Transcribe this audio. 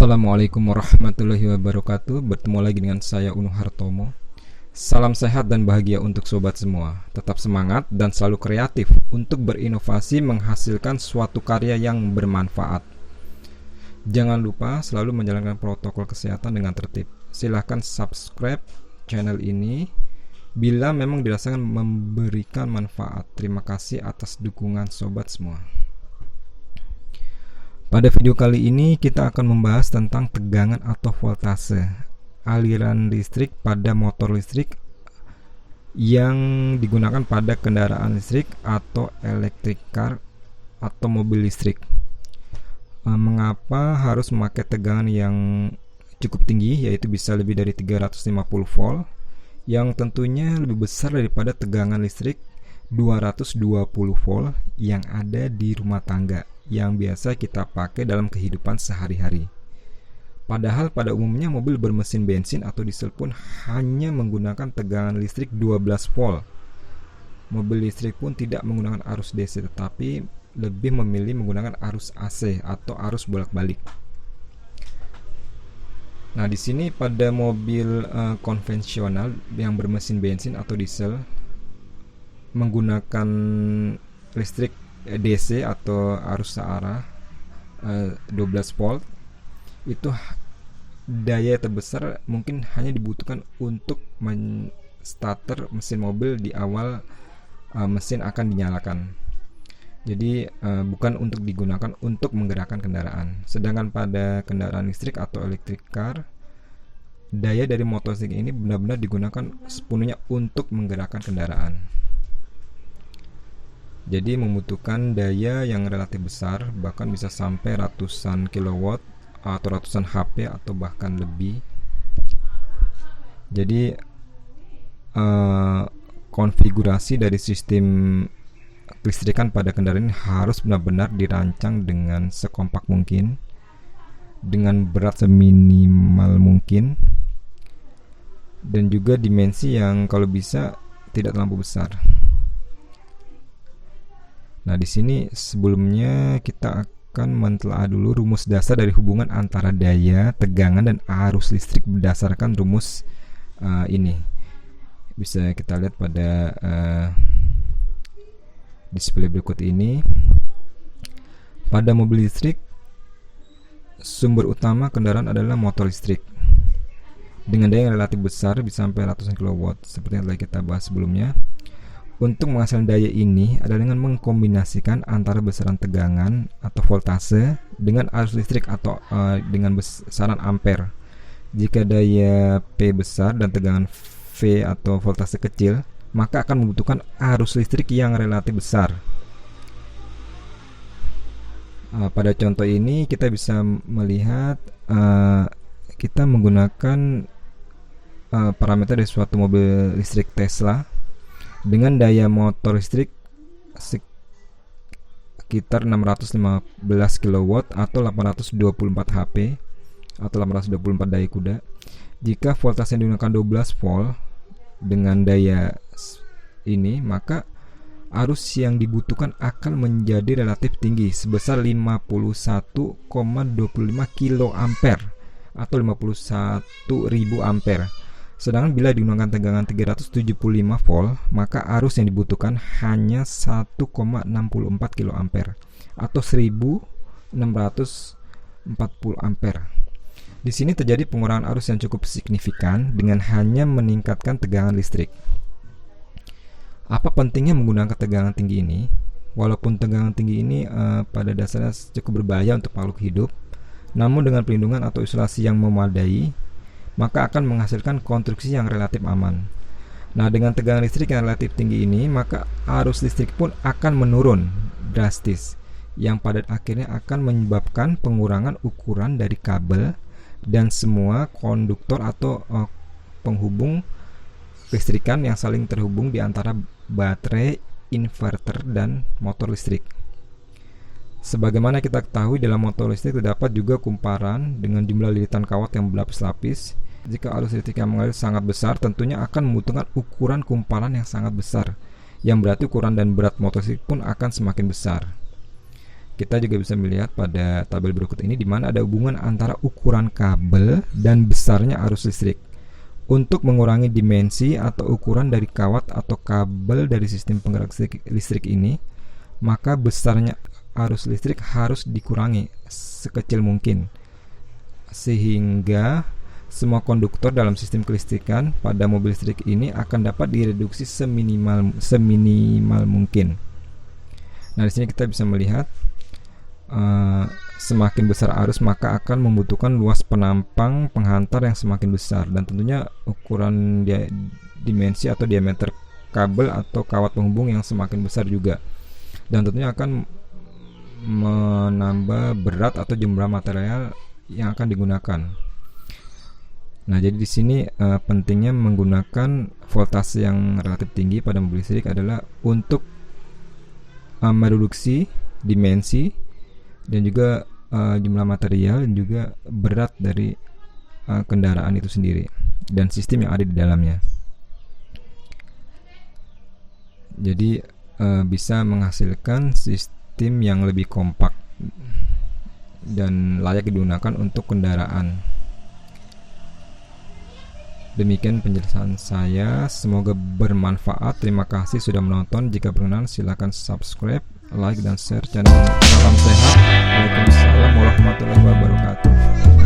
Assalamualaikum warahmatullahi wabarakatuh. Bertemu lagi dengan saya Unu Hartomo. Salam sehat dan bahagia untuk sobat semua. Tetap semangat dan selalu kreatif untuk berinovasi menghasilkan suatu karya yang bermanfaat. Jangan lupa selalu menjalankan protokol kesehatan dengan tertib. Silahkan subscribe channel ini bila memang dirasakan memberikan manfaat. Terima kasih atas dukungan sobat semua. Pada video kali ini kita akan membahas tentang tegangan atau voltase, aliran listrik pada motor listrik yang digunakan pada kendaraan listrik atau electric car atau mobil listrik. Mengapa harus memakai tegangan yang cukup tinggi, yaitu bisa lebih dari 350 volt, yang tentunya lebih besar daripada tegangan listrik 220 volt yang ada di rumah tangga yang biasa kita pakai dalam kehidupan sehari-hari. Padahal pada umumnya mobil bermesin bensin atau diesel pun hanya menggunakan tegangan listrik 12 volt. Mobil listrik pun tidak menggunakan arus DC, tetapi lebih memilih menggunakan arus AC atau arus bolak-balik. Nah, di sini pada mobil konvensional yang bermesin bensin atau diesel menggunakan listrik DC atau arus searah 12 volt, itu daya terbesar mungkin hanya dibutuhkan untuk starter mesin mobil di awal mesin akan dinyalakan. Jadi bukan untuk digunakan untuk menggerakkan kendaraan. Sedangkan pada kendaraan listrik atau electric car, daya dari motor listrik ini benar-benar digunakan sepenuhnya untuk menggerakkan kendaraan. Jadi membutuhkan daya yang relatif besar, bahkan bisa sampai ratusan kilowatt atau ratusan HP atau bahkan lebih. Jadi konfigurasi dari sistem kelistrikan pada kendaraan ini harus benar-benar dirancang dengan sekompak mungkin, dengan berat seminimal mungkin, dan juga dimensi yang kalau bisa tidak terlalu besar. Nah, di sini sebelumnya kita akan mentelaah dulu rumus dasar dari hubungan antara daya, tegangan, dan arus listrik berdasarkan rumus ini. Bisa kita lihat pada display berikut ini. Pada mobil listrik, sumber utama kendaraan adalah motor listrik dengan daya yang relatif besar, bisa sampai ratusan kilowatt seperti yang telah kita bahas sebelumnya. Untuk menghasilkan daya ini adalah dengan mengkombinasikan antara besaran tegangan atau voltase dengan arus listrik atau dengan besaran ampere. Jika daya P besar dan tegangan V atau voltase kecil, maka akan membutuhkan arus listrik yang relatif besar. Pada contoh ini kita bisa melihat kita menggunakan parameter dari suatu mobil listrik Tesla dengan daya motor listrik sekitar 615 kW atau 824 HP atau 824 daya kuda. Jika voltase yang digunakan 12 volt dengan daya ini, maka arus yang dibutuhkan akan menjadi relatif tinggi sebesar 51,25 kilo ampere atau 51.000 ampere. Sedangkan bila digunakan tegangan 375 volt, maka arus yang dibutuhkan hanya 1,64 kilo ampere atau 1640 ampere. Di sini terjadi pengurangan arus yang cukup signifikan dengan hanya meningkatkan tegangan listrik. Apa pentingnya menggunakan tegangan tinggi ini? Walaupun tegangan tinggi ini pada dasarnya cukup berbahaya untuk makhluk hidup, namun dengan perlindungan atau isolasi yang memadai, maka akan menghasilkan konstruksi yang relatif aman. Nah, dengan tegangan listrik yang relatif tinggi ini, maka arus listrik pun akan menurun drastis, yang pada akhirnya akan menyebabkan pengurangan ukuran dari kabel dan semua konduktor atau penghubung listrikan yang saling terhubung di antara baterai, inverter, dan motor listrik. Sebagaimana kita ketahui, dalam motor listrik terdapat juga kumparan dengan jumlah lilitan kawat yang berlapis-lapis. Jika arus listrik yang mengalir sangat besar, tentunya akan membutuhkan ukuran kumparan yang sangat besar, yang berarti ukuran dan berat motor listrik pun akan semakin besar. Kita juga bisa melihat pada tabel berikut ini di mana ada hubungan antara ukuran kabel dan besarnya arus listrik. Untuk mengurangi dimensi atau ukuran dari kawat atau kabel dari sistem penggerak listrik ini, maka besarnya arus listrik harus dikurangi sekecil mungkin, sehingga semua konduktor dalam sistem kelistrikan pada mobil listrik ini akan dapat direduksi seminimal mungkin. Nah, di sini kita bisa melihat semakin besar arus maka akan membutuhkan luas penampang penghantar yang semakin besar, dan tentunya ukuran dimensi atau diameter kabel atau kawat penghubung yang semakin besar juga, dan tentunya akan menambah berat atau jumlah material yang akan digunakan. Nah, jadi di sini pentingnya menggunakan voltase yang relatif tinggi pada mobil listrik adalah untuk mereduksi dimensi dan juga jumlah material dan juga berat dari kendaraan itu sendiri dan sistem yang ada di dalamnya. Jadi bisa menghasilkan sistem yang lebih kompak dan layak digunakan untuk kendaraan. Demikian penjelasan saya, semoga bermanfaat. Terima kasih sudah menonton. Jika berkenan silakan subscribe, like dan share channel. Salam sehat. Waalaikumsalam warahmatullahi wabarakatuh.